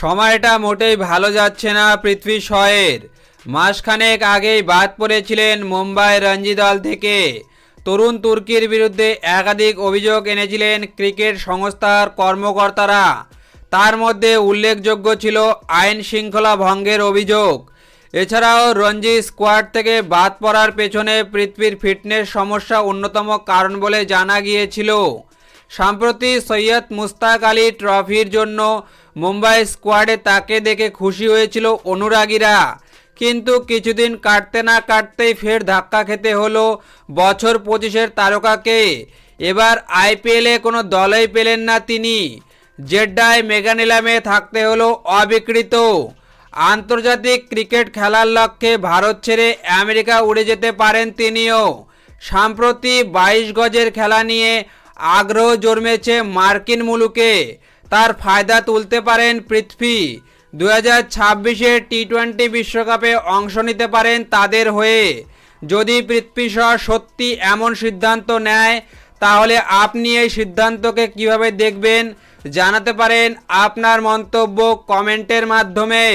সময়টা মোটেই ভালো যাচ্ছে না পৃথ্বী শয়ের। মাসখানেক আগেই বাদ পড়েছিলেন মুম্বাই রঞ্জি দল থেকে। তরুণ তুর্কির বিরুদ্ধে একাধিক অভিযোগ এনেছিলেন ক্রিকেট সংস্থার কর্মকর্তারা। তার মধ্যে উল্লেখযোগ্য ছিল আইন শৃঙ্খলা ভঙ্গের অভিযোগ। এছাড়াও রঞ্জি স্কোয়াড থেকে বাদ পড়ার পেছনে পৃথ্বীর ফিটনেস সমস্যা অন্যতম কারণ বলে জানা গিয়েছিল। সম্প্রতি সৈয়দ মুশতাক আলী ট্রফির জন্য মুম্বাই স্কোয়াডে তাকে দেখে খুশি হয়েছিল অনুরাগীরা, কিন্তু কিছুদিন কাটতে না কাটতেই ফের ধাক্কা খেতে হলো বছর 25-এর তারকাকে। এবার আইপিএলে কোনো দলই পেলেন না তিনি। জেড্ডায় মেগা নিলামে থাকতে হলো অবিকৃত। আন্তর্জাতিক ক্রিকেট খেলার লক্ষ্যে ভারত ছেড়ে আমেরিকা উড়ে যেতে পারেন তিনিও। সম্প্রতি 22 গজের খেলা নিয়ে আগ্রহ জন্মেছে মার্কিন মুলুকে। তার ফায়দা তুলতে পারেন পৃথ্বী। 2026-এর টি-20 বিশ্বকাপে অংশ নিতে পারেন তাদের হয়ে। যদি পৃথ্বী শা সত্যি এমন সিদ্ধান্ত নেয়, তাহলে আপনি এই সিদ্ধান্তকে কিভাবে দেখবেন জানাতে পারেন আপনার মন্তব্য কমেন্টের মাধ্যমে।